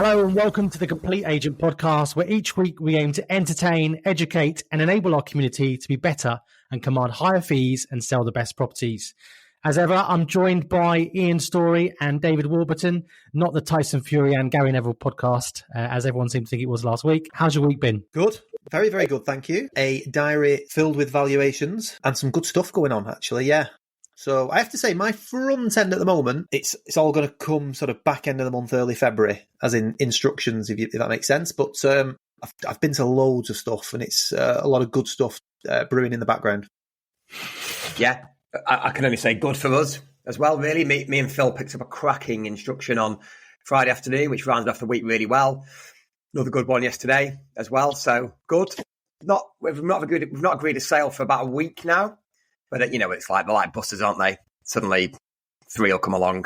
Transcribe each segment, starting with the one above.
Hello and welcome to the Complete Agent Podcast, where each week we aim to entertain, educate and enable our community to be better and command higher fees and sell the best properties. As ever, I'm joined by Ian Storey and David Warburton, not the Tyson Fury and Gary Neville podcast, as everyone seemed to think it was last week. How's your week been? Good. Very, very good, thank you. A diary filled with valuations and some good stuff going on, actually, yeah. So I have to say, my front end at the moment, it's all going to come sort of back end of the month, early February, as in instructions, if that makes sense. But I've been to loads of stuff, and it's a lot of good stuff brewing in the background. Yeah, I can only say good for us as well, really. Me and Phil picked up a cracking instruction on Friday afternoon, which rounded off the week really well. Another good one yesterday as well, so good. We've not agreed a sale for about a week now. But, you know, it's like they're like buses, aren't they? Suddenly 3 will come along.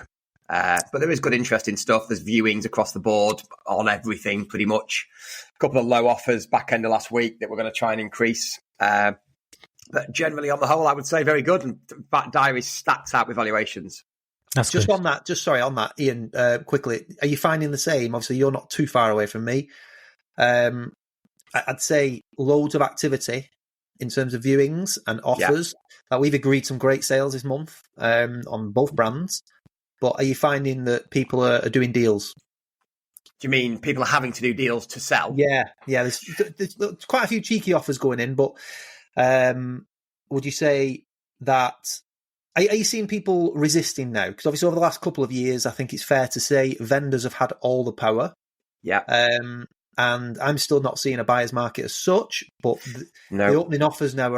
But there is good, interesting stuff. There's viewings across the board on everything, pretty much. A couple of low offers back end of last week that we're going to try and increase. But generally, on the whole, I would say very good. And that diary stacked out with valuations. That's just good. on that, Ian, quickly, are you finding the same? Obviously, you're not too far away from me. I'd say loads of activity in terms of viewings and offers. Yeah. We've agreed some great sales this month on both brands. But are you finding that people are doing deals? Do you mean people are having to do deals to sell? Yeah. There's quite a few cheeky offers going in, but would you say that... Are you seeing people resisting now? Because obviously over the last couple of years, I think it's fair to say vendors have had all the power. Yeah. And I'm still not seeing a buyer's market as such, but the opening offers now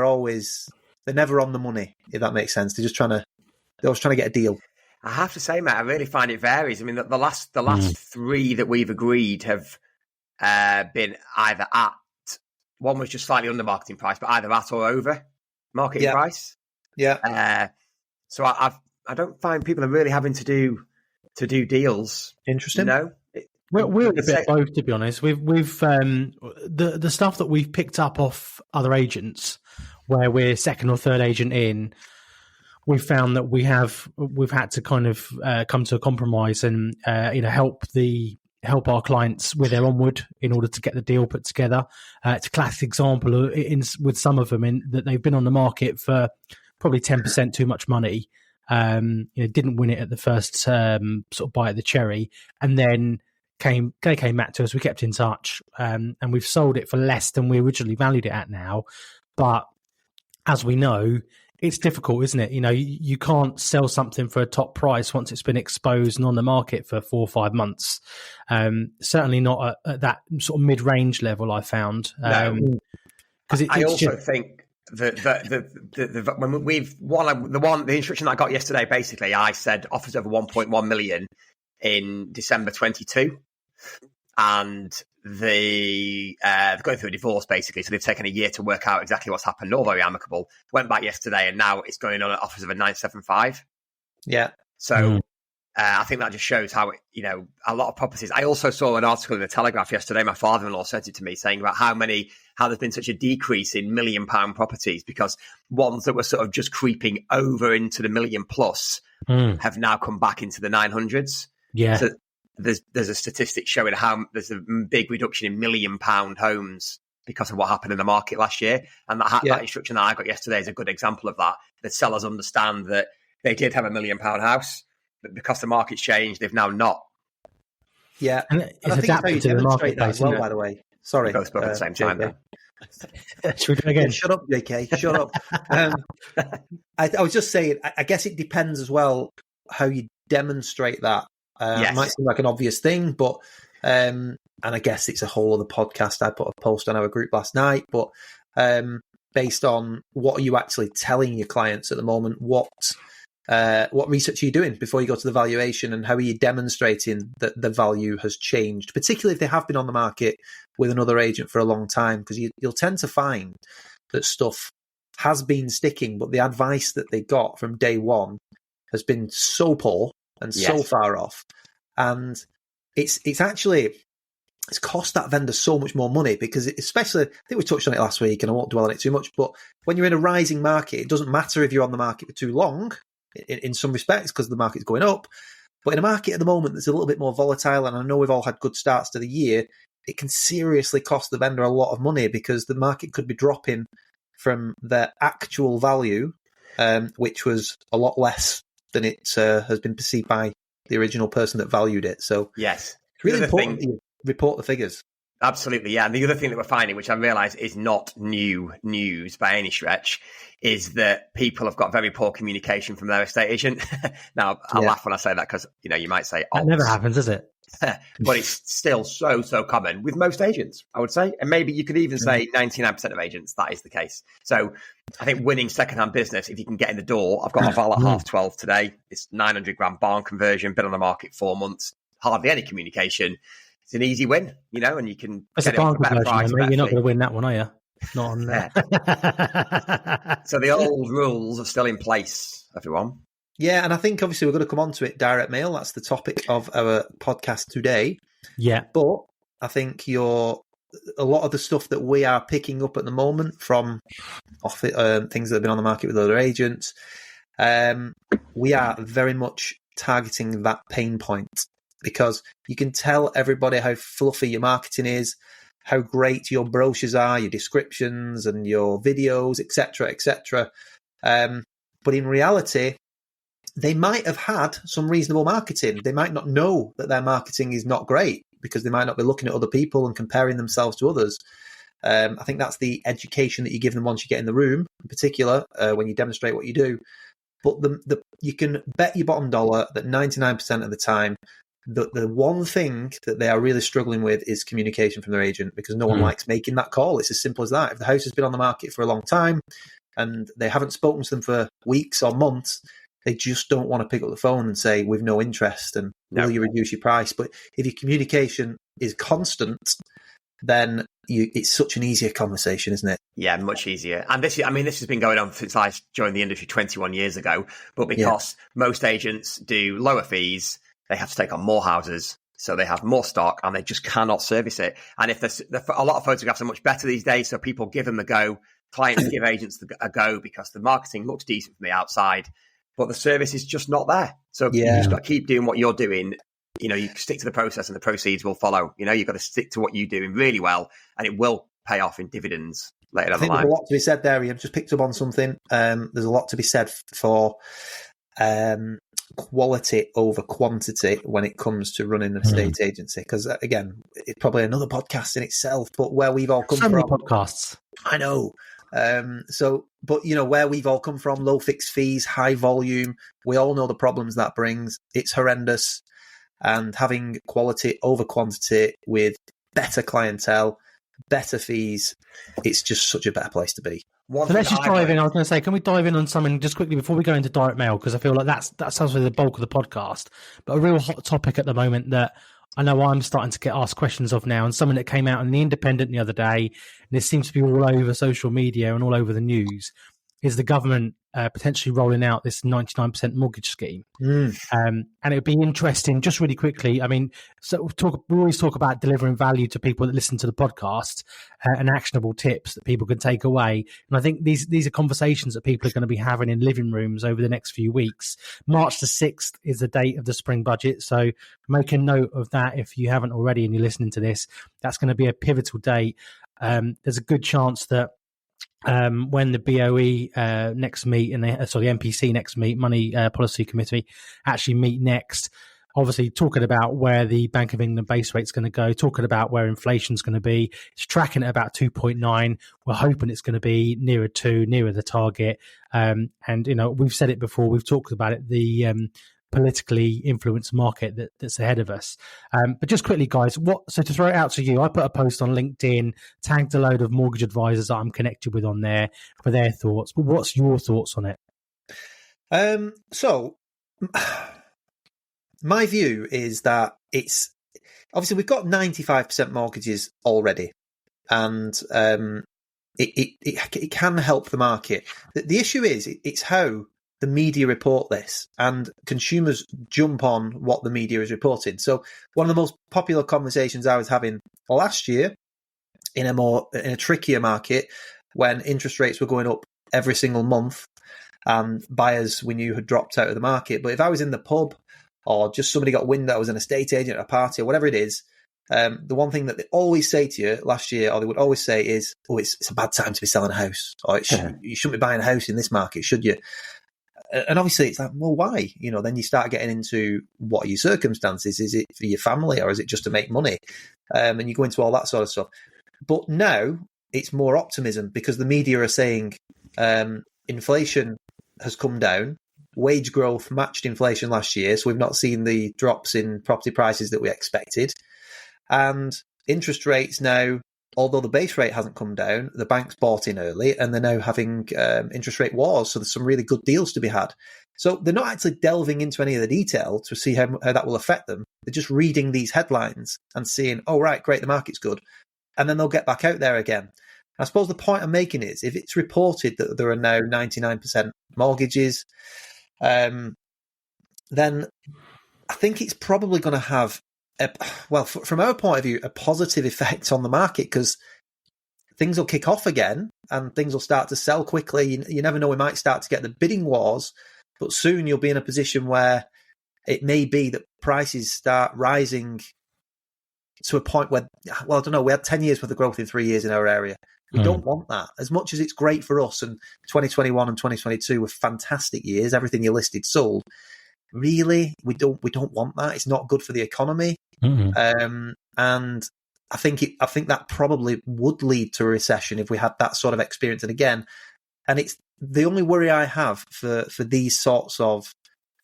they're never on the money, if that makes sense. They're always trying to get a deal. I have to say, Matt, I really find it varies. I mean, the last 3 that we've agreed have been either at, one was just slightly under marketing price, but either at or over marketing price. Yeah. So I don't find people are really having to do deals. Interesting. No. We're a bit both, to be honest. We've the stuff that we've picked up off other agents, where we're second or third agent in, we've found that we've had to kind of come to a compromise and help our clients with their onward in order to get the deal put together. It's a classic example with some of them that they've been on the market for probably 10% too much money. Didn't win it at the first sort of bite of the cherry, and then they came back to us. We kept in touch, and we've sold it for less than we originally valued it at now. But as we know, it's difficult, isn't it? You know, you can't sell something for a top price once it's been exposed and on the market for 4 or 5 months. Certainly not at that sort of mid-range level, I found. Because I also think that the instruction that I got yesterday, basically, I said offers over 1.1 million in December 22. And they're going through a divorce, basically. So they've taken a year to work out exactly what's happened. All very amicable. Went back yesterday, and now it's going on at offers of a 975. Yeah. So I think that just shows how, a lot of properties. I also saw an article in the Telegraph yesterday. My father-in-law sent it to me, saying about how there's been such a decrease in £1 million properties, because ones that were sort of just creeping over into the million plus have now come back into the 900s. Yeah. So there's a statistic showing how there's a big reduction in £1 million homes because of what happened in the market last year. And that instruction that I got yesterday is a good example of that. The sellers understand that they did have £1 million house, but because the market's changed, they've now not. Yeah. And it's adapted to the marketplace as well, by the way. Sorry. We both spoke at the same time then. Should we do it again? Shut up, JK. Shut up. I was just saying, I guess it depends as well how you demonstrate that. It might seem like an obvious thing, but and I guess it's a whole other podcast. I put a post on our group last night, but based on what are you actually telling your clients at the moment, what research are you doing before you go to the valuation, and how are you demonstrating that the value has changed, particularly if they have been on the market with another agent for a long time, because you'll tend to find that stuff has been sticking, but the advice that they got from day one has been so poor and so far off, and it's cost that vendor so much more money, because especially, I think we touched on it last week and I won't dwell on it too much, but when you're in a rising market, it doesn't matter if you're on the market for too long in some respects, because the market's going up, But in a market at the moment that's a little bit more volatile, and I know we've all had good starts to the year, it can seriously cost the vendor a lot of money because the market could be dropping from their actual value, which was a lot less than it has been perceived by the original person that valued it. So yes, it's really important that you report the figures. Absolutely, yeah. And the other thing that we're finding, which I realise is not new news by any stretch, is that people have got very poor communication from their estate agent. Now, I laugh when I say that because, you might say... That never happens, does it? But it's still so common with most agents, I would say. And maybe you could even say 99% of agents, that is the case. So I think winning secondhand business, if you can get in the door, I've got a val at 12:30 today. It's 900 grand barn conversion, been on the market 4 months, hardly any communication. It's an easy win, and you can get it on a better price. You're not going to win that one, are you? Not on there. So the old rules are still in place, everyone. Yeah, and I think obviously we're going to come on to it, direct mail. That's the topic of our podcast today. Yeah. But I think a lot of the stuff that we are picking up at the moment from things that have been on the market with other agents, we are very much targeting that pain point. Because you can tell everybody how fluffy your marketing is, how great your brochures are, your descriptions and your videos, etc., etc. But in reality, they might have had some reasonable marketing. They might not know that their marketing is not great because they might not be looking at other people and comparing themselves to others. I think that's the education that you give them once you get in the room, in particular, when you demonstrate what you do. But you can bet your bottom dollar that 99% of the time, the one thing that they are really struggling with is communication from their agent because no one likes making that call. It's as simple as that. If the house has been on the market for a long time and they haven't spoken to them for weeks or months, they just don't want to pick up the phone and say, we've no interest and will you reduce your price? But if your communication is constant, then it's such an easier conversation, isn't it? Yeah, much easier. And this has been going on since I joined the industry 21 years ago. But because most agents do lower fees, they have to take on more houses, so they have more stock, and they just cannot service it. And if a lot of photographs are much better these days, so people give them a go. Clients give agents a go because the marketing looks decent from the outside, but the service is just not there. So you just got to keep doing what you're doing. You stick to the process, and the proceeds will follow. You've got to stick to what you're doing really well, and it will pay off in dividends later down the line. There's a lot to be said there. You've just picked up on something. There's a lot to be said for quality over quantity when it comes to running an estate agency, because again, it's probably another podcast in itself, but where we've all come from, many podcasts, I know. But where we've all come from, low fixed fees, high volume, we all know the problems that brings. It's horrendous. And having quality over quantity with better clientele, better fees, it's just such a better place to be. So let's just dive in. I was going to say, can we dive in on something just quickly before we go into direct mail? Because I feel like that sounds like the bulk of the podcast. But a real hot topic at the moment that I know I'm starting to get asked questions of now, and something that came out in The Independent the other day, and it seems to be all over social media and all over the news, is the government potentially rolling out this 99% mortgage scheme. And it would be interesting, just really quickly, I mean, we always talk about delivering value to people that listen to the podcast and actionable tips that people can take away. And I think these are conversations that people are going to be having in living rooms over the next few weeks. March the 6th is the date of the spring budget. So make a note of that if you haven't already and you're listening to this. That's going to be a pivotal date. There's a good chance that when the BOE next meet and the MPC next meet, Money Policy Committee, actually meet next, obviously talking about where the Bank of England base rate's going to go, talking about where inflation's going to be. It's tracking at about 2.9. We're hoping it's going to be nearer 2, nearer the target. And we've said it before, we've talked about it, the politically influenced market that's ahead of us. But just quickly, guys, so to throw it out to you, I put a post on LinkedIn, tagged a load of mortgage advisors that I'm connected with on there for their thoughts. But what's your thoughts on it? So my view is that it's obviously we've got 95% mortgages already, and it can help the market. The issue is it's how the media report this, and consumers jump on what the media is reporting. So one of the most popular conversations I was having last year in a trickier market, when interest rates were going up every single month and buyers we knew had dropped out of the market. But if I was in the pub or just somebody got wind that I was an estate agent at a party or whatever it is, the one thing that they always say to you last year, or they would always say is, oh, it's a bad time to be selling a house, or you shouldn't be buying a house in this market, should you? And obviously it's like, well, why? Then you start getting into what are your circumstances? Is it for your family or is it just to make money? And you go into all that sort of stuff. But now it's more optimism because the media are saying inflation has come down. Wage growth matched inflation last year. So we've not seen the drops in property prices that we expected. And interest rates now, although the base rate hasn't come down, the banks bought in early and they're now having interest rate wars. So there's some really good deals to be had. So they're not actually delving into any of the detail to see how that will affect them. They're just reading these headlines and seeing, oh, right, great, the market's good. And then they'll get back out there again. I suppose the point I'm making is if it's reported that there are now 99% mortgages, then I think it's probably going to have from our point of view, a positive effect on the market because things will kick off again and things will start to sell quickly. You never know, we might start to get the bidding wars, but soon you'll be in a position where it may be that prices start rising to a point where, well, I don't know, we had 10 years worth of growth in 3 years in our area. We don't want that. As much as it's great for us, and 2021 and 2022 were fantastic years, everything you listed sold. Really, we don't want that. It's not good for the economy, and I think that probably would lead to a recession if we had that sort of experience. And again, and it's the only worry I have for these sorts of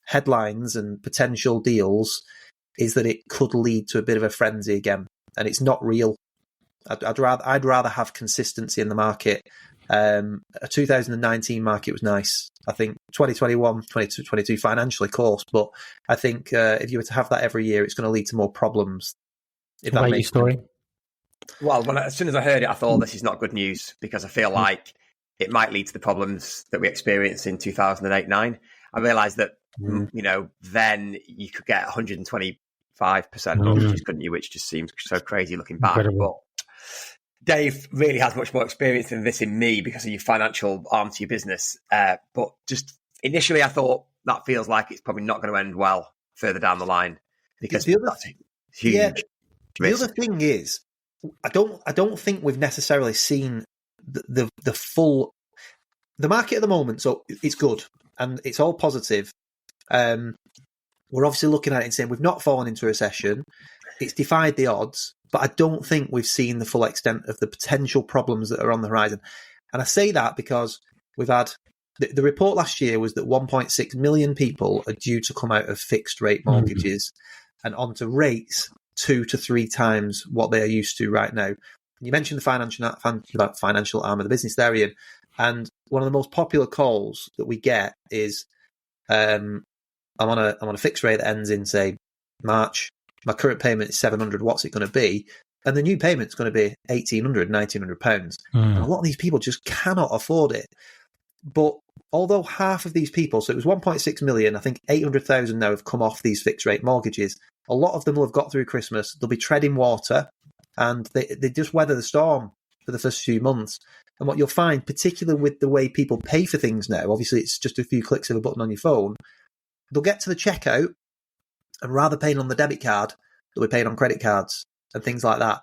headlines and potential deals is that it could lead to a bit of a frenzy again, and it's not real. I'd rather have consistency in the market. A 2019 market was nice. I think 2021, 2022 financially, of course, but I think if you were to have that every year, it's going to lead to more problems. If that makes sense. Well, as soon as I heard it, I thought this is not good news because I feel like it might lead to the problems that we experienced in 2008-9. I realised that then you could get 125% mortgages, couldn't you? Which just seems so crazy looking back. Incredible. But Dave really has much more experience than this in me because of your financial arm to your business. But just initially, I thought that feels like it's probably not going to end well further down the line because that's huge. Yeah, the other thing is, I don't think we've necessarily seen the full the market at the moment. So it's good and it's all positive. We're obviously looking at it and saying we've not fallen into a recession. It's defied the odds. But I don't think we've seen the full extent of the potential problems that are on the horizon. And I say that because we've had the report last year was that 1.6 million people are due to come out of fixed rate mortgages and onto rates 2 to 3 times what they are used to right now. You mentioned the financial arm of the business there, Ian. And one of the most popular calls that we get is I'm on a fixed rate that ends in, say, March. My current payment is £700. What's it going to be? And the new payment's going to be £1,800, £1,900. And a lot of these people just cannot afford it. But although half of these people, so it was 1.6 million, I think 800,000 now have come off these fixed rate mortgages. A lot of them will have got through Christmas. They'll be treading water and they just weather the storm for the first few months. And what you'll find, particularly with the way people pay for things now, obviously it's just a few clicks of a button on your phone, they'll get to the checkout and rather paying on the debit card, they'll be paying on credit cards and things like that.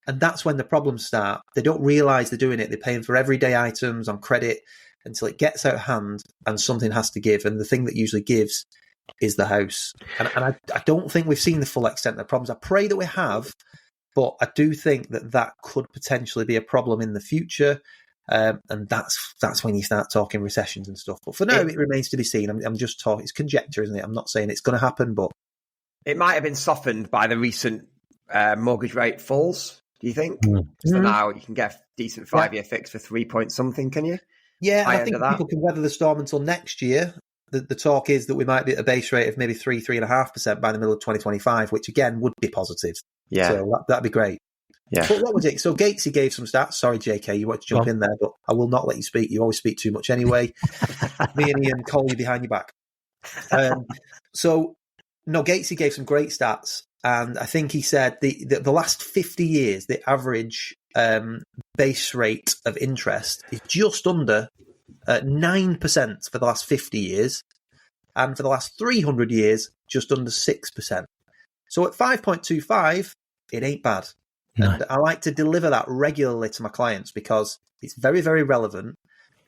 And that's when the problems start. They don't realise they're doing it. They're paying for everyday items on credit until it gets out of hand and something has to give. And the thing that usually gives is the house. And I don't think we've seen the full extent of the problems. I pray that we have, but I do think that could potentially be a problem in the future. And that's when you start talking recessions and stuff. But for now, it remains to be seen. I'm just talking. It's conjecture, isn't it? I'm not saying it's going to happen, but it might have been softened by the recent mortgage rate falls. Do you think? So now you can get a decent 5-year fix for 3 point something, can you? Yeah, I think people can weather the storm until next year. The talk is that we might be at a base rate of maybe 3.5% by the middle of 2025, which again would be positive. Yeah, so that'd be great. Yeah. But what was it? So Gatesy gave some stats. Sorry, JK, you want to jump in there, but I will not let you speak. You always speak too much anyway. Me and Ian call you behind your back. Gatesy gave some great stats, and I think he said the last 50 years, the average base rate of interest is just under 9% for the last 50 years, and for the last 300 years, just under 6%. So at 5.25, it ain't bad. No. And I like to deliver that regularly to my clients because it's very, very relevant.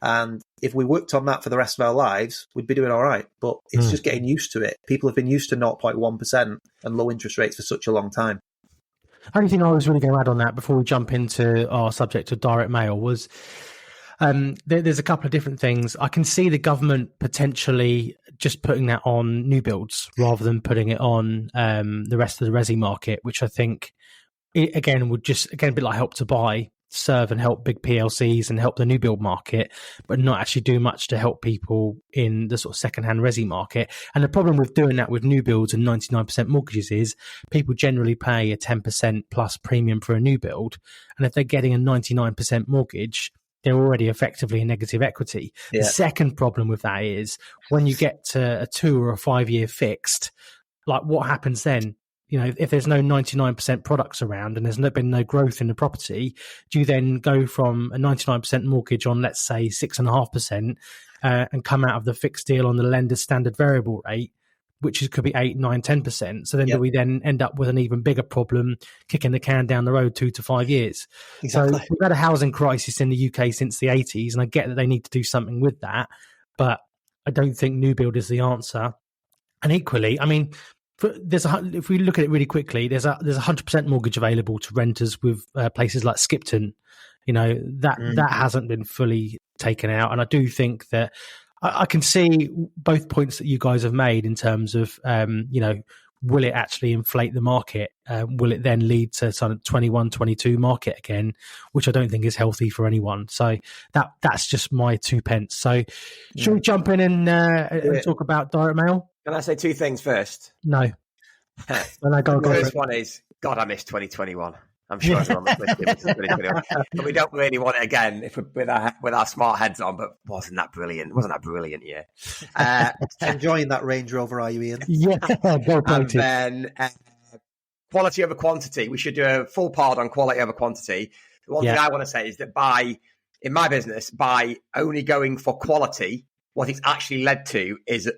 And if we worked on that for the rest of our lives, we'd be doing all right. But it's just getting used to it. People have been used to 0.1% and low interest rates for such a long time. Only thing I was really going to add on that before we jump into our subject of direct mail was there's a couple of different things. I can see the government potentially just putting that on new builds rather than putting it on the rest of the resi market, which I think, would just, be like Help to Buy, serve and help big PLCs and help the new build market, but not actually do much to help people in the sort of secondhand resi market. And the problem with doing that with new builds and 99% mortgages is people generally pay a 10% plus premium for a new build. And if they're getting a 99% mortgage, they're already effectively in negative equity. Yeah. The second problem with that is when you get to a 2 or a 5 year fixed, like what happens then? If there's no 99% products around and there's been no growth in the property, do you then go from a 99% mortgage on, let's say, 6.5% and come out of the fixed deal on the lender's standard variable rate, which could be 8, 9, 10%? So then do we then end up with an even bigger problem, kicking the can down the road 2 to 5 years? Exactly. So we've had a housing crisis in the UK since the 80s, and I get that they need to do something with that, but I don't think new build is the answer. And equally, I mean, if we look at it really quickly, there's a 100% mortgage available to renters with places like Skipton. That hasn't been fully taken out, and I do think that I can see both points that you guys have made in terms of will it actually inflate the market? Will it then lead to sort of 21, 22 market again, which I don't think is healthy for anyone. So that's just my 2 pence. So should we jump in and talk about direct mail? Can I say 2 things first? No. When I go, the first one is, God, I miss 2021. I'm sure everyone was missing 2021. But we don't really want it again if we're with our smart heads on. But wasn't that brilliant? Wasn't that brilliant? Yeah. Enjoying that Range Rover, are you, Ian? Yeah. And then quality over quantity. We should do a full pod on quality over quantity. The one thing I want to say is that in my business, by only going for quality, what it's actually led to is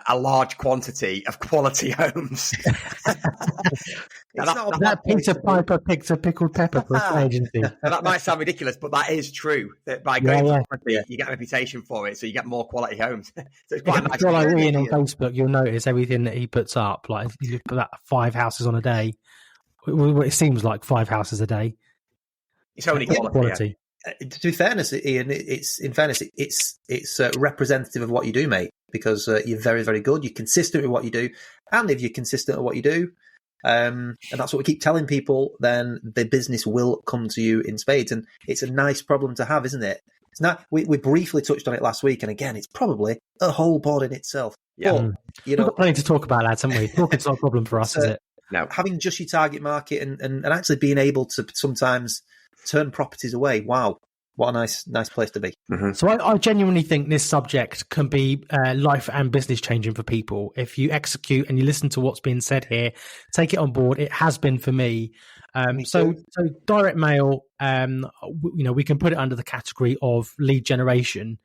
a large quantity of quality homes. that Peter Piper picks a pickled pepper for an agency. That might sound ridiculous, but that is true. That by going for quality, you get a reputation for it, so you get more quality homes. So it's quite nice. Like Ian on Facebook, you'll notice everything that he puts up. Like you put that 5 houses on a day. It seems like 5 houses a day. It's only quality. To fairness, Ian, it's representative of what you do, mate, because you're very, very good. You're consistent with what you do. And if you're consistent with what you do, and that's what we keep telling people, then the business will come to you in spades. And it's a nice problem to have, isn't it? It's not. We briefly touched on it last week. And again, it's probably a whole pod in itself. Yeah. But, we've got plenty to talk about, lads, haven't we? Talking's not a problem for us, is it? No. Having just your target market and actually being able to sometimes turn properties away. Wow. What a nice place to be. Mm-hmm. So I genuinely think this subject can be life and business changing for people. If you execute and you listen to what's being said here, take it on board. It has been for me. So direct mail, we can put it under the category of lead generation.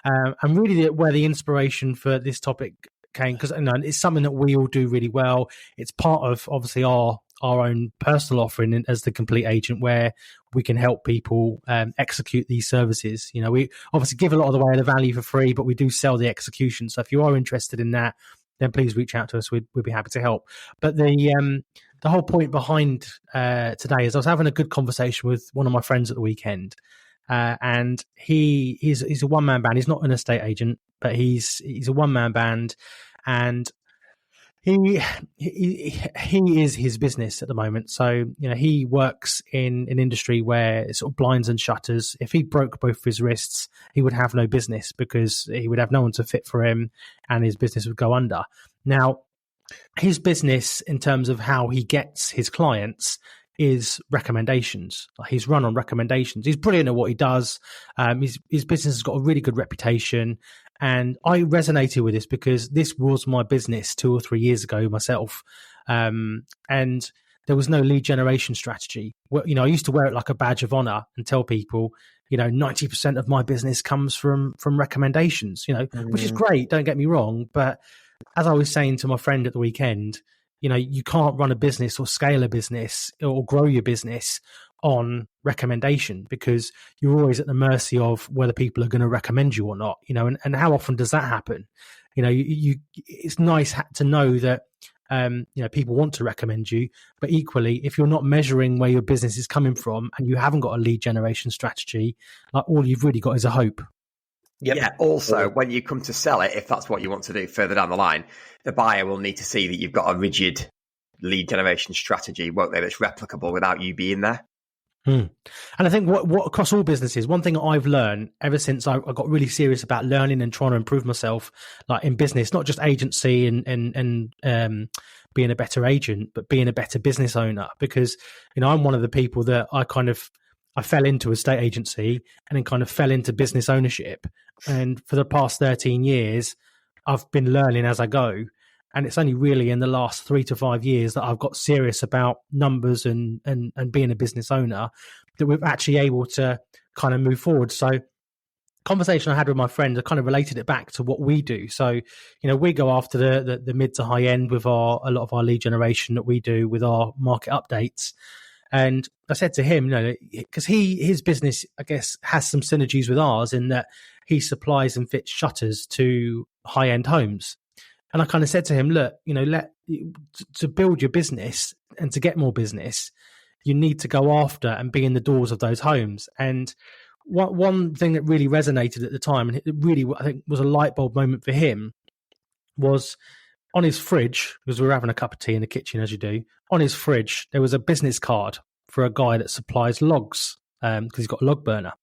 And really where the inspiration for this topic came, because it's something that we all do really well. It's part of obviously our own personal offering as the complete agent, where we can help people execute these services. We obviously give a lot of the way of the value for free, but we do sell the execution. So if you are interested in that, then please reach out to us. We'd be happy to help. But the whole point behind today is I was having a good conversation with one of my friends at the weekend, and he's a one-man band. He's not an estate agent, but he's a one-man band, and he is his business at the moment. So, he works in an industry where it's sort of blinds and shutters. If he broke both his wrists, he would have no business because he would have no one to fit for him and his business would go under. Now, his business in terms of how he gets his clients is recommendations. He's run on recommendations. He's brilliant at what he does. His business has got a really good reputation. And I resonated with this because this was my business 2 or 3 years ago myself. And there was no lead generation strategy. Well, I used to wear it like a badge of honor and tell people, 90% of my business comes from recommendations, which is great. Don't get me wrong. But as I was saying to my friend at the weekend, you can't run a business or scale a business or grow your business on recommendation, because you're always at the mercy of whether people are going to recommend you or not, and how often does that happen? It's nice to know that, people want to recommend you, but equally, if you're not measuring where your business is coming from and you haven't got a lead generation strategy, like, all you've really got is a hope. Yep. Yeah. Also, when you come to sell it, if that's what you want to do further down the line, the buyer will need to see that you've got a rigid lead generation strategy, won't they? That's replicable without you being there. And I think what across all businesses, one thing I've learned ever since I got really serious about learning and trying to improve myself, like in business, not just agency and being a better agent, but being a better business owner. Because I'm one of the people that I fell into a estate agency and then kind of fell into business ownership. And for the past 13 years, I've been learning as I go. And it's only really in the last 3 to 5 years that I've got serious about numbers and being a business owner, that we're actually able to kind of move forward. So conversation I had with my friend, I kind of related it back to what we do. So, we go after the mid to high end with a lot of our lead generation that we do with our market updates. And I said to him, because his business, I guess, has some synergies with ours in that he supplies and fits shutters to high end homes. And I kind of said to him, look, to build your business and to get more business, you need to go after and be in the doors of those homes. And one thing that really resonated at the time, and it really, I think, was a light bulb moment for him, was on his fridge, because we were having a cup of tea in the kitchen, as you do. On his fridge, there was a business card for a guy that supplies logs, because he's got a log burner.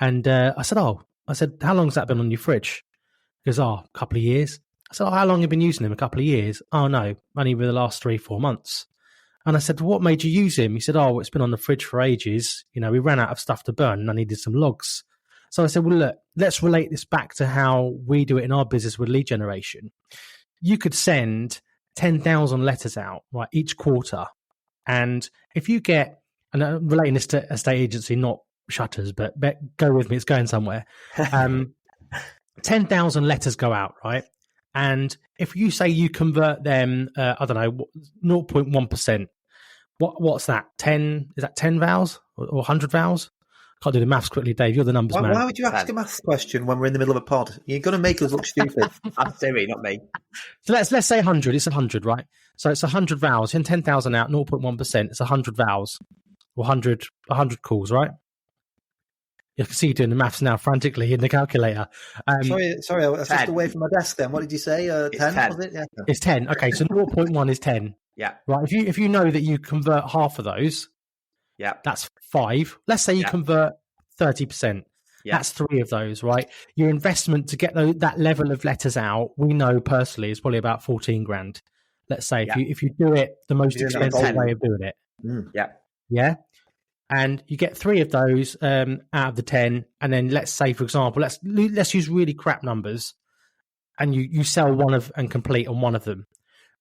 And I said, how long's that been on your fridge? He goes, a couple of years. I said, how long have you been using him? A couple of years. Oh, no, only over the last 3-4 months. And I said, what made you use him? He said, it's been on the fridge for ages. We ran out of stuff to burn and I needed some logs. So I said, well, look, let's relate this back to how we do it in our business with lead generation. You could send 10,000 letters out, right, each quarter. And if you get, and I'm relating this to estate agency, not shutters, but go with me, it's going somewhere. 10,000 letters go out, right? And if you say you convert them, 0.1%, what's that? 10? Is that 10 vowels or 100 vowels? Can't do the maths quickly, Dave. You're the numbers man. Why would you ask a maths question when we're in the middle of a pod? You're going to make us look stupid. I'm Siri, not me. So let's say 100. It's 100, right? So it's 100 vowels. In 10,000 out, 0.1%. It's 100 vowels or 100 calls, right? You can see you doing the maths now frantically in the calculator. Sorry, I was just away from my desk then. What did you say? 10, was it? Yeah. It's 10. Okay, so 0.1 is 10. Yeah. Right. If you know that you convert half of those, yeah, that's 5. Let's say you convert 30%. Yeah. That's 3 of those, right? Your investment to get that level of letters out, we know personally, is probably about 14 grand. Let's say if you do it the most expensive way of doing it. Yeah. Yeah. And you get 3 of those out of the 10, and then let's say, for example, let's use really crap numbers, and you sell one of and complete on one of them,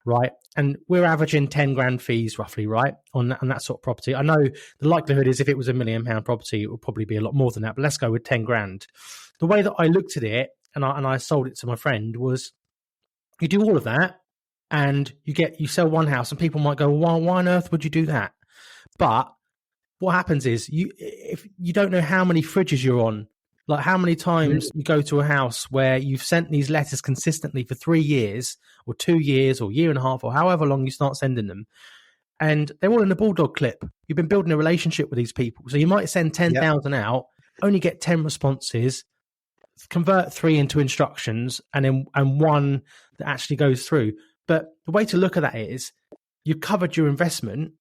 right? And we're averaging 10 grand fees roughly, right, on that sort of property. I know the likelihood is if it was £1 million property, it would probably be a lot more than that, but let's go with 10 grand. The way that I looked at it, and I sold it to my friend, was you do all of that, and you sell one house, and people might go, well, why on earth would you do that? But what happens is if you don't know how many fridges you're on, like how many times you go to a house where you've sent these letters consistently for 3 years or 2 years or 1.5 years or however long you start sending them, and they're all in a bulldog clip. You've been building a relationship with these people. So you might send 10,000 out, only get 10 responses, convert 3 into instructions, and 1 that actually goes through. But the way to look at that is you've covered your investment,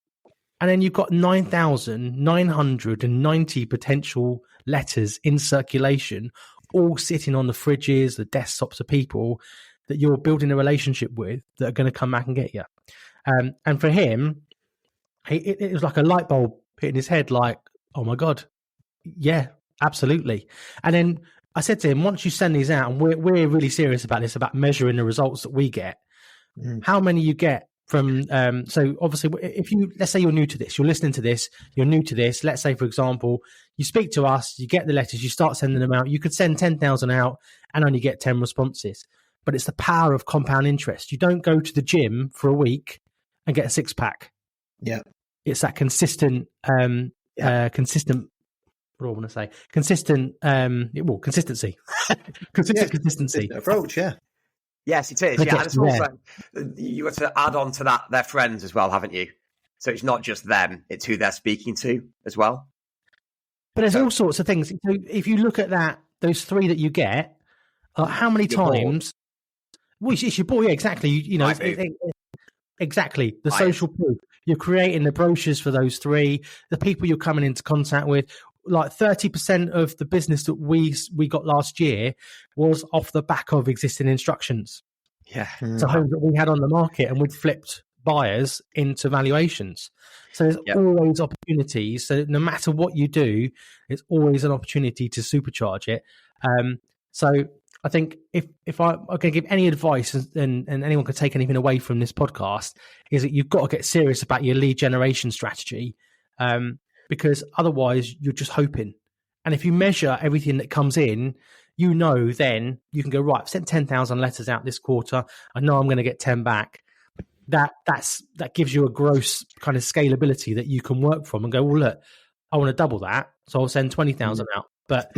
and then you've got 9,990 potential letters in circulation, all sitting on the fridges, the desktops of people that you're building a relationship with that are going to come back and get you. And for him, it was like a light bulb hitting his head, like, oh my God, yeah, absolutely. And then I said to him, once you send these out, and we're really serious about this, about measuring the results that we get, how many you get So obviously, if let's say you're new to this, you're listening to this, you're new to this. Let's say, for example, you speak to us, you get the letters, you start sending them out. You could send 10,000 out and only get 10 responses. But it's the power of compound interest. You don't go to the gym for a week and get a 6-pack. Yeah, it's that consistent. Consistent. What do I want to say? Consistent. Consistency. Consistency approach. Yeah. Yes, it is. Yeah, and it's also you got to add on to that their friends as well, haven't you? So it's not just them; it's who they're speaking to as well. But there's all sorts of things. So if you look at those 3 that you get, how many times? Well, it's your boy. Yeah, exactly. Exactly. The social proof. You're creating the brochures for those 3. The people you're coming into contact with. Like 30% of the business that we got last year was off the back of existing instructions. Yeah. So homes that we had on the market, and we'd flipped buyers into valuations. So there's always opportunities. So no matter what you do, it's always an opportunity to supercharge it. So I think if I'm going to give any advice, and anyone could take anything away from this podcast, is that you've got to get serious about your lead generation strategy. Because otherwise you're just hoping. And if you measure everything that comes in, then you can go, right, I've sent 10,000 letters out this quarter. I know I'm going to get 10 back. That gives you a gross kind of scalability that you can work from and go, well, look, I want to double that. So I'll send 20,000 out. But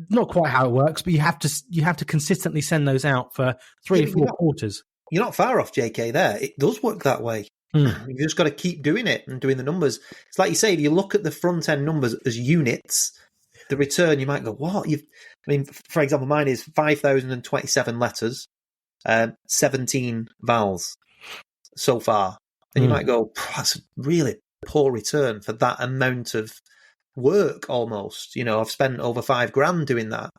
not quite how it works, but you have to consistently send those out for 3 or 4 quarters. You're not far off, JK, there. It does work that way. You've just got to keep doing it and doing the numbers. It's like you say, if you look at the front end numbers as units, the return, you might go, what? For example, mine is 5,027 letters, 17 vals so far. And you might go, that's a really poor return for that amount of work almost. I've spent over $5,000 doing that.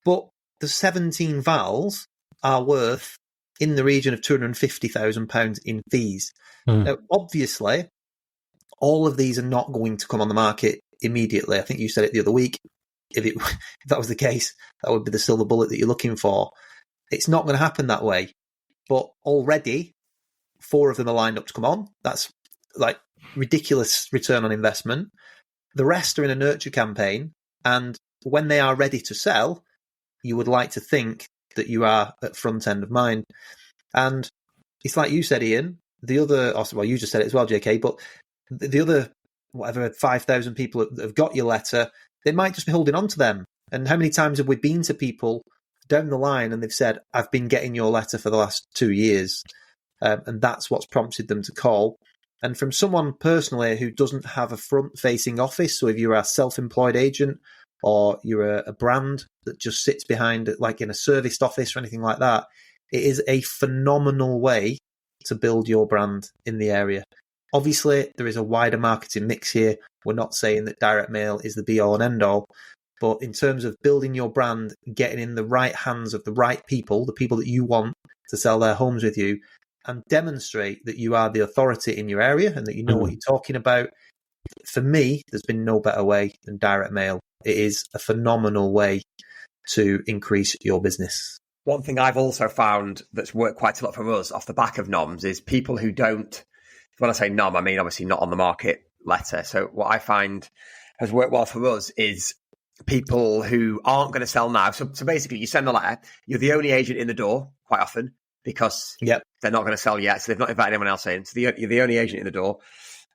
But the 17 vals are worth in the region of £250,000 in fees. Now, obviously, all of these are not going to come on the market immediately. I think you said it the other week. If that was the case, that would be the silver bullet that you're looking for. It's not going to happen that way. But already, 4 of them are lined up to come on. That's like ridiculous return on investment. The rest are in a nurture campaign. And when they are ready to sell, you would like to think that you are at front end of mind. And it's like you said, Ian, you just said it as well, JK, but the other, 5,000 people that have got your letter, they might just be holding on to them. And how many times have we been to people down the line and they've said, I've been getting your letter for the last 2 years. And that's what's prompted them to call. And from someone personally who doesn't have a front-facing office, so if you're a self-employed agent or you're a brand that just sits behind, like in a serviced office or anything like that, it is a phenomenal way to build your brand in the area. Obviously, there is a wider marketing mix here. We're not saying that direct mail is the be-all and end-all, but in terms of building your brand, getting in the right hands of the right people, the people that you want to sell their homes with you, and demonstrate that you are the authority in your area and that you know what you're talking about. For me, there's been no better way than direct mail. It is a phenomenal way to increase your business. One thing I've also found that's worked quite a lot for us off the back of noms is people who don't, when I say nom, I mean obviously not on the market letter. So what I find has worked well for us is people who aren't going to sell now. So basically you send a letter, you're the only agent in the door quite often because they're not going to sell yet. So they've not invited anyone else in. So you're the only agent in the door.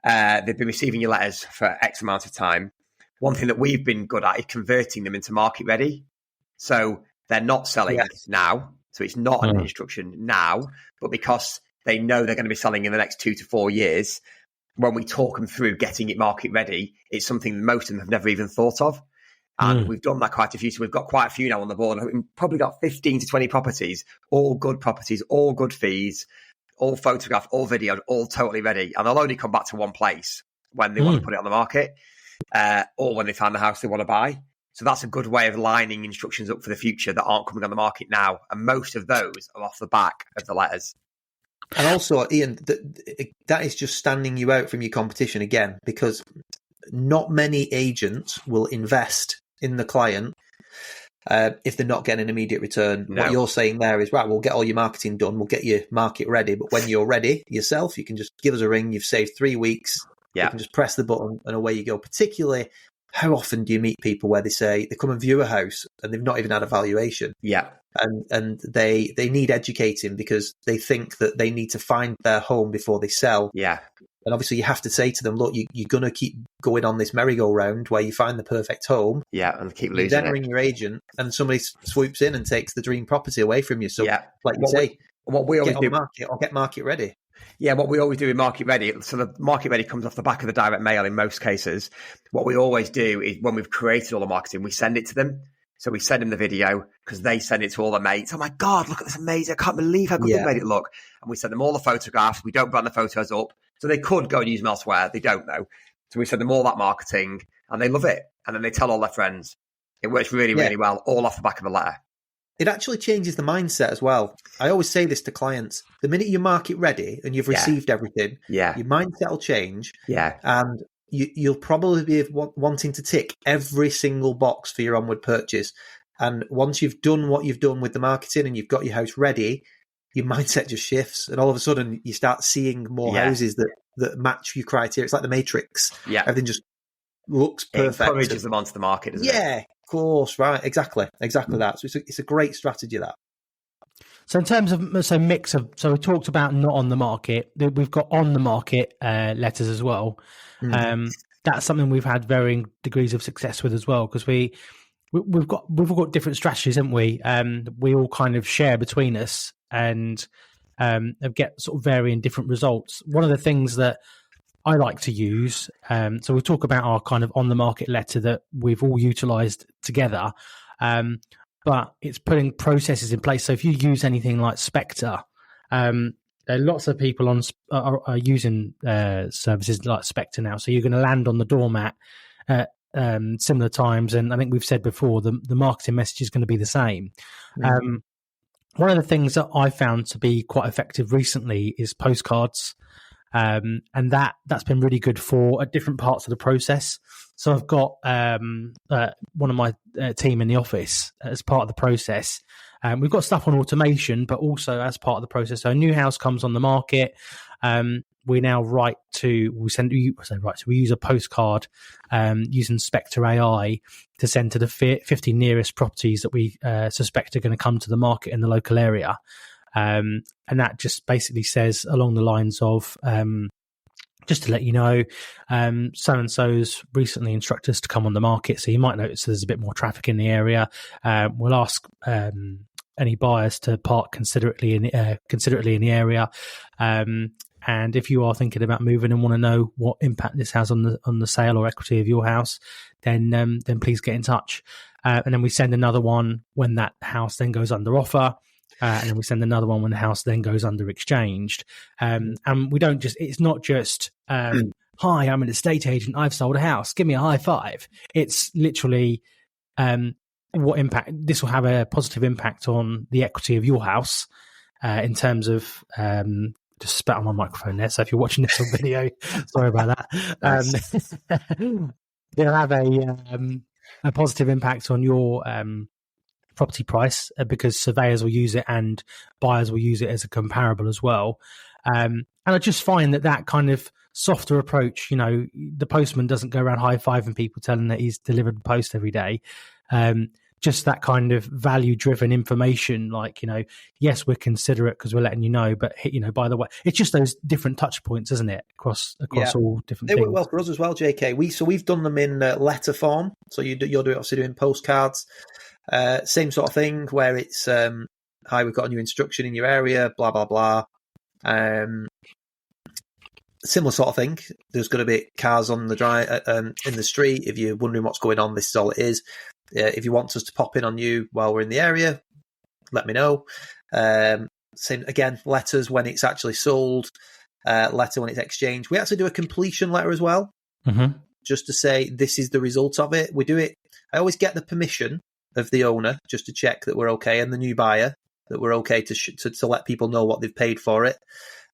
They've been receiving your letters for X amount of time. One thing that we've been good at is converting them into market ready. So they're not selling now. So it's not an instruction now, but because they know they're going to be selling in the next 2 to 4 years, when we talk them through getting it market ready, it's something most of them have never even thought of. And we've done that quite a few. So we've got quite a few now on the board. We've probably got 15 to 20 properties, all good properties, all good fees, all photographed, all videoed, all totally ready. And they'll only come back to one place when they want to put it on the market or when they find the house they want to buy. So that's a good way of lining instructions up for the future that aren't coming on the market now. And most of those are off the back of the letters. And also, Ian, that is just standing you out from your competition again, because not many agents will invest in the client if they're not getting an immediate return. No. What you're saying there is, right, we'll get all your marketing done. We'll get your market ready. But when you're ready yourself, you can just give us a ring. You've saved 3 weeks. Yeah. You can just press the button and away you go. Particularly, how often do you meet people where they say they come and view a house and they've not even had a valuation? Yeah. And they need educating because they think that they need to find their home before they sell. Yeah. And obviously you have to say to them, look, you're going to keep going on this merry-go-round where you find the perfect home. Yeah, and keep losing you then ring your agent and somebody swoops in and takes the dream property away from you. So like you say, what we always do, market or get market ready. Yeah, what we always do in Market Ready, so the Market Ready comes off the back of the direct mail in most cases. What we always do is when we've created all the marketing, we send it to them. So we send them the video because they send it to all their mates. Oh my God, look at this amazing. I can't believe how good they made it look. And we send them all the photographs. We don't brand the photos up. So they could go and use them elsewhere. They don't know. So we send them all that marketing and they love it. And then they tell all their friends. It works really, really well, all off the back of a letter. It actually changes the mindset as well. I always say this to clients. The minute you're market ready and you've received everything, your mindset will change. Yeah. And you'll probably be wanting to tick every single box for your onward purchase. And once you've done what you've done with the marketing and you've got your house ready, your mindset just shifts. And all of a sudden you start seeing more houses that match your criteria. It's like the Matrix. Yeah. Everything just looks perfect. It encourages them onto the market, doesn't it? Yeah. Of course, right, exactly that. So it's a great strategy, that. So in terms of mix of, so we talked about not on the market. We've got on the market letters as well. That's something we've had varying degrees of success with as well because we've all got different strategies, haven't we? We all kind of share between us and get sort of varying different results. One of the things that I like to use, so we'll talk about our kind of on the market letter that we've all utilised together, but it's putting processes in place. So if you use anything like Spectre, lots of people are using services like Spectre now. So you're going to land on the doormat at similar times, and I think we've said before the marketing message is going to be the same. One of the things that I found to be quite effective recently is postcards. And that's been really good for at different parts of the process. So I've got one of my team in the office as part of the process. We've got stuff on automation, but also as part of the process. So a new house comes on the market. We now we use a postcard using Spectre AI to send to the 50 nearest properties that we suspect are going to come to the market in the local area. And that just basically says along the lines of, just to let you know, so-and-so's recently instructed us to come on the market. So you might notice there's a bit more traffic in the area. We'll ask any buyers to park considerately in the area. And if you are thinking about moving and want to know what impact this has on the sale or equity of your house, then please get in touch. And then we send another one when that house then goes under offer. And then we send another one when the house then goes under exchanged. And we don't it's not just, hi, I'm an estate agent, I've sold a house, give me a high five. It's literally what impact this will have a positive impact on the equity of your house in terms of, just spat on my microphone there. So if you're watching this on video, sorry about that. They'll have a positive impact on your property price because surveyors will use it and buyers will use it as a comparable as well. And I just find that kind of softer approach, the postman doesn't go around high-fiving people telling that he's delivered the post every day. Just that kind of value-driven information, like, yes, we're considerate because we're letting you know, but, by the way, it's just those different touch points, isn't it, across all different things. They work well for us as well, JK. We've done them in letter form, so you're obviously doing postcards. Same sort of thing where it's, hi, we've got a new instruction in your area, blah, blah, blah. Similar sort of thing. There's going to be cars on the drive in the street. If you're wondering what's going on, this is all it is. If you want us to pop in on you while we're in the area, let me know. Same again, letters when it's actually sold, letter when it's exchanged. We actually do a completion letter as well, just to say this is the result of it. We do it. I always get the permission of the owner just to check that we're okay, and the new buyer that we're okay to let people know what they've paid for it.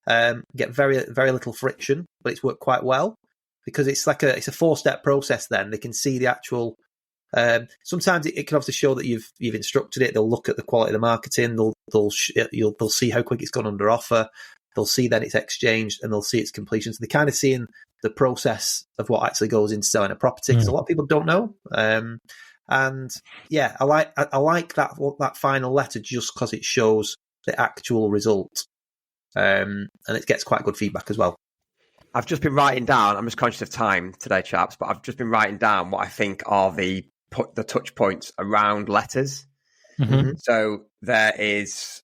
Get very, very little friction, but it's worked quite well because it's like it's a 4-step process. Then they can see the actual Sometimes it can obviously show that you've instructed it. They'll look at the quality of the marketing. They'll see how quick it's gone under offer. They'll see then it's exchanged, and they'll see its completion. So they're kind of seeing the process of what actually goes into selling a property, because a lot of people don't know. And yeah, I like that final letter just because it shows the actual result, and it gets quite good feedback as well. I've just been writing down. I'm just conscious of time today, chaps, but I've just been writing down what I think are the touch points around letters. Mm-hmm. So there is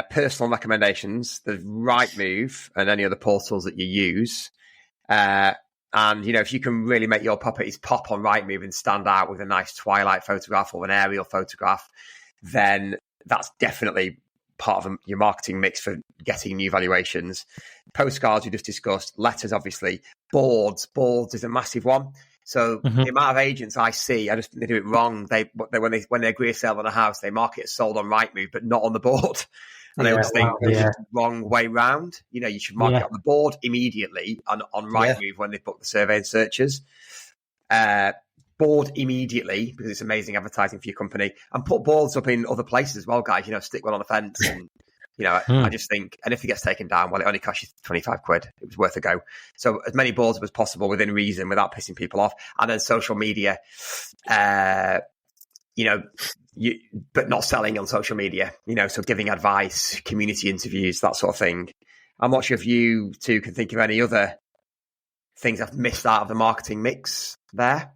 personal recommendations, there's Rightmove and any other portals that you use. And, if you can really make your properties pop on Rightmove and stand out with a nice twilight photograph or an aerial photograph, then that's definitely part of your marketing mix for getting new valuations. Postcards we just discussed, letters obviously, boards is a massive one. So the amount of agents I see, I just think they do it wrong. When they agree a sale on a house, they mark it as sold on Rightmove, but not on the board. And I always think it's just the wrong way round. You should mark it on the board immediately on Rightmove when they book the survey and searches. Board immediately, because it's amazing advertising for your company, and put boards up in other places as well, guys. Stick one on the fence, and I just think, and if it gets taken down, well, it only costs you 25 quid. It was worth a go. So as many boards as possible within reason, without pissing people off. And then social media, but not selling on social media. So giving advice, community interviews, that sort of thing. I'm not sure if you two can think of any other things I've missed out of the marketing mix there.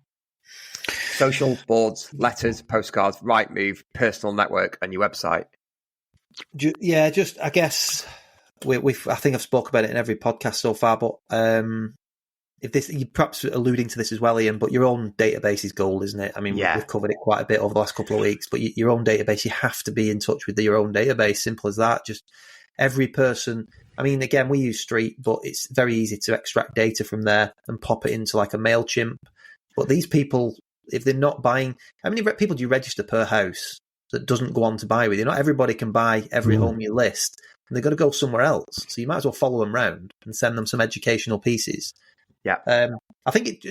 Social, boards, letters, postcards, Rightmove, personal network, and your website. Yeah, just I guess I think I've spoke about it in every podcast so far, but if you're perhaps alluding to this as well, Ian, but your own database is gold, isn't it? I mean, we've covered it quite a bit over the last couple of weeks, but your own database, you have to be in touch with your own database. Simple as that. Just every person. I mean, again, we use Street, but it's very easy to extract data from there and pop it into like a MailChimp. But these people, if they're not buying, how many people do you register per house that doesn't go on to buy with you? Not everybody can buy every home you list, and they've got to go somewhere else. So you might as well follow them around and send them some educational pieces. Yeah. I think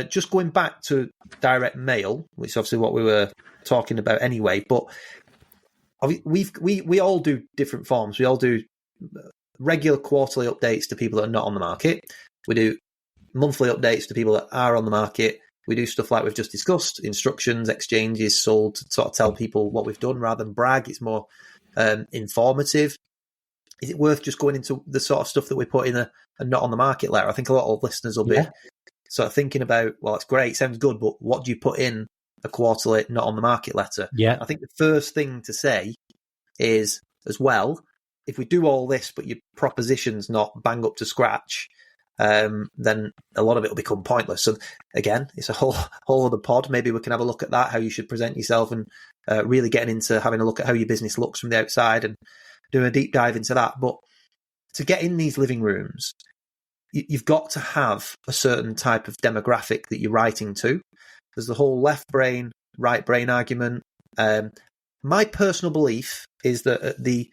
just going back to direct mail, which is obviously what we were talking about anyway, but we all do different forms. We all do regular quarterly updates to people that are not on the market. We do monthly updates to people that are on the market. We do stuff like we've just discussed, instructions, exchanges, sold, to sort of tell people what we've done rather than brag. It's more informative. Is it worth just going into the sort of stuff that we put in a not on the market letter? I think a lot of listeners will be sort of thinking about, well, it's great, sounds good, but what do you put in a quarterly not on the market letter? Yeah. I think the first thing to say is, as well, if we do all this, but your proposition's not bang up to scratch, then a lot of it will become pointless. So again, it's a whole other pod. Maybe we can have a look at that, how you should present yourself, and really getting into having a look at how your business looks from the outside and doing a deep dive into that. But to get in these living rooms, you've got to have a certain type of demographic that you're writing to. There's the whole left brain, right brain argument. My personal belief is that at the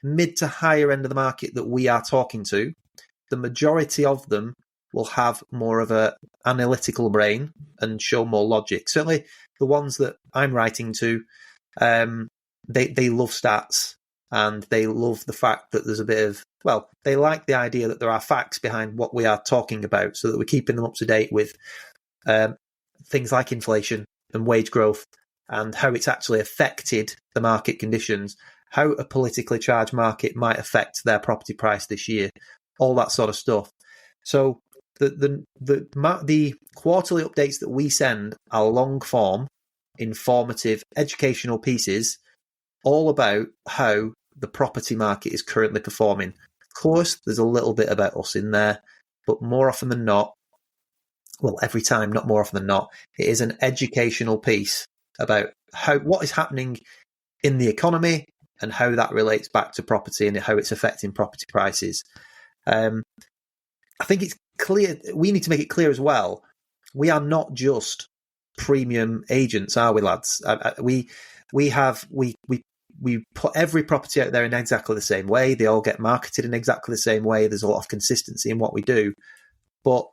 mid to higher end of the market that we are talking to, the majority of them will have more of a analytical brain and show more logic. Certainly the ones that I'm writing to, they love stats, and they love the fact that there's a bit of, well, they like the idea that there are facts behind what we are talking about, so that we're keeping them up to date with things like inflation and wage growth and how it's actually affected the market conditions, how a politically charged market might affect their property price this year, all that sort of stuff. So the quarterly updates that we send are long form, informative, educational pieces, all about how the property market is currently performing. Of course, there's a little bit about us in there, but more often than not, well, every time, not more often than not, it is an educational piece about what is happening in the economy and how that relates back to property and how it's affecting property prices. I think it's clear, we need to make it clear as well, we are not just premium agents, are we, lads? We put every property out there in exactly the same way. They all get marketed in exactly the same way. There's a lot of consistency in what we do, but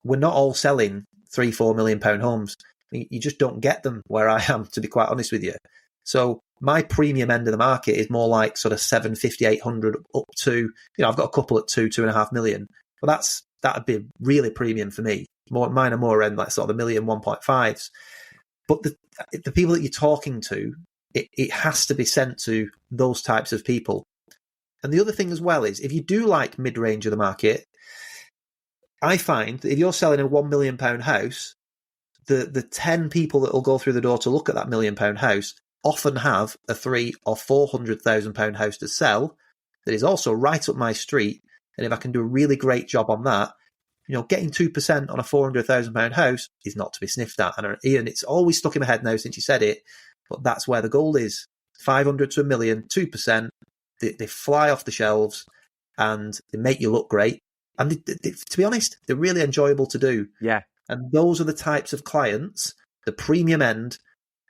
we're not all selling £3-4 million homes. You just don't get them where I am, to be quite honest with you. So my premium end of the market is more like sort of 750, 800 up to, I've got a couple at 2.5 million, but that'd be really premium for me. Mine are more around like sort of the million, 1.5s. But the people that you're talking to, it has to be sent to those types of people. And the other thing as well is, if you do like mid-range of the market, I find that if you're selling a £1 million house, the 10 people that will go through the door to look at that £1 million house often have a £300,000 or £400,000 house to sell that is also right up my street. And if I can do a really great job on that, getting 2% on a £400,000 house is not to be sniffed at. And Ian, it's always stuck in my head now since you said it, but that's where the gold is. 500 to a million, 2%. They fly off the shelves and they make you look great. And to be honest, they're really enjoyable to do. Yeah. And those are the types of clients, the premium end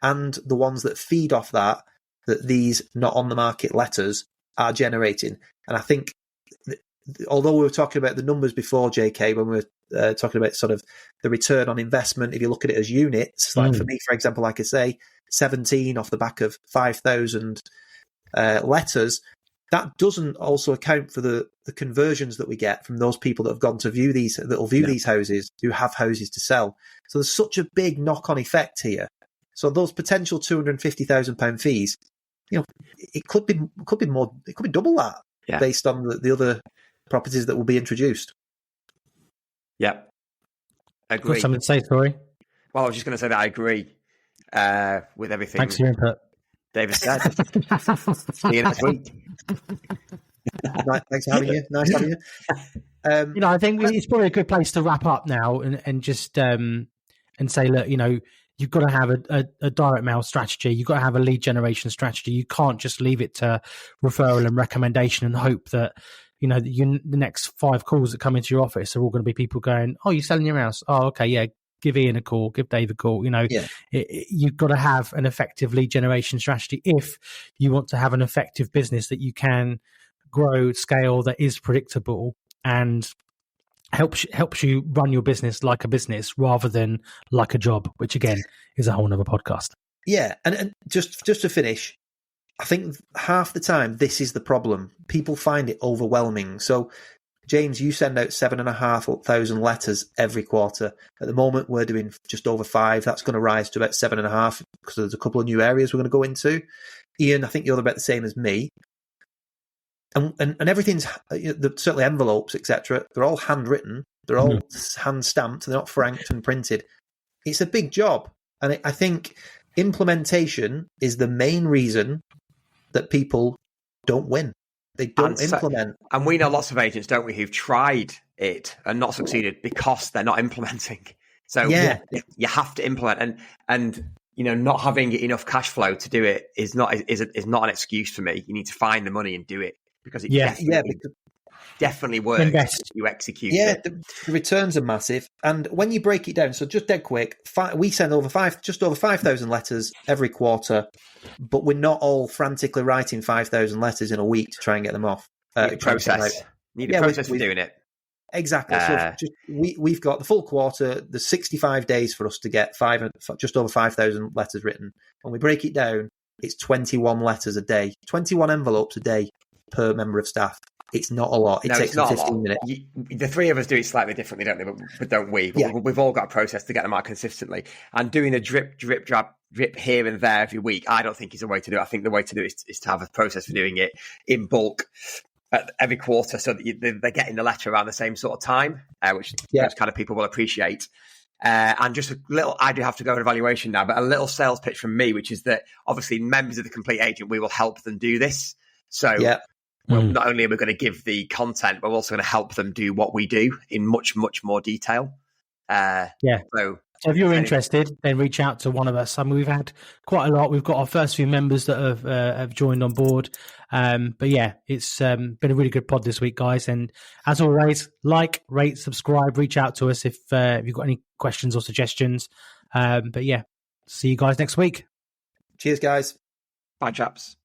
and the ones that feed off that these not on the market letters are generating. And I think, although we were talking about the numbers before, JK, when we were talking about sort of the return on investment, if you look at it as units, like for me, for example, like I say, 17 off the back of 5,000 letters, that doesn't also account for the conversions that we get from those people that have gone to view these, that will view these houses, who have houses to sell. So there's such a big knock-on effect here. So those potential £250,000 fees, it could be more, it could be double that based on the other properties that will be introduced. Yeah, agree. Got something to say, Storey? Well, I was just going to say that I agree with everything. Thanks for your input. David said. See you next week. Thanks for having you. Nice having you. I think it's probably a good place to wrap up now and just and say, look, you've got to have a direct mail strategy. You've got to have a lead generation strategy. You can't just leave it to referral and recommendation and hope that, the next 5 calls that come into your office are all going to be people going, oh, you're selling your house. Oh, okay, yeah. Give Ian a call, give Dave a call. You've got to have an effective lead generation strategy if you want to have an effective business that you can grow, scale, that is predictable and helps you run your business like a business rather than like a job, which again is a whole nother podcast. Yeah, and just to finish, I think half the time this is the problem. People find it overwhelming. So James, you send out 7,500 letters every quarter. At the moment, we're doing just over 5. That's going to rise to about 7.5 because there's a couple of new areas we're going to go into. Ian, I think you're about the same as me. And everything's, certainly envelopes, etc. They're all handwritten. They're all hand stamped. They're not franked and printed. It's a big job. And I think implementation is the main reason that people don't win. They don't implement. And we know lots of agents, don't we, who've tried it and not succeeded because they're not implementing. So you have to implement. And not having enough cash flow to do it is not an excuse for me. You need to find the money and do it because it definitely works. Invest. You execute it. The returns are massive. And when you break it down, so just dead quick, we send just over 5,000 letters every quarter, but we're not all frantically writing 5,000 letters in a week to try and get them off. Need a process for doing it. Exactly. So we've got the full quarter. There's 65 days for us to get just over 5,000 letters written. When we break it down, it's 21 letters a day, 21 envelopes a day per member of staff. It's not a lot. It takes 15 minutes. The 3 of us do it slightly differently, don't they? But don't we? Yeah. We've all got a process to get them out consistently. And doing a drip here and there every week, I don't think is the way to do it. I think the way to do it is to have a process for doing it in bulk every quarter so that they're getting the letter around the same sort of time, which those kind of people will appreciate. And just a little, I do have to go on evaluation now, but a little sales pitch from me, which is that obviously members of the Complete Agent, we will help them do this. So not only are we going to give the content, but we're also going to help them do what we do in much, much more detail. So if you're interested, then reach out to one of us. I mean, we've had quite a lot. We've got our first few members that have joined on board. But yeah, it's been a really good pod this week, guys. And as always, like, rate, subscribe, reach out to us if you've got any questions or suggestions. But yeah, see you guys next week. Cheers, guys. Bye, chaps.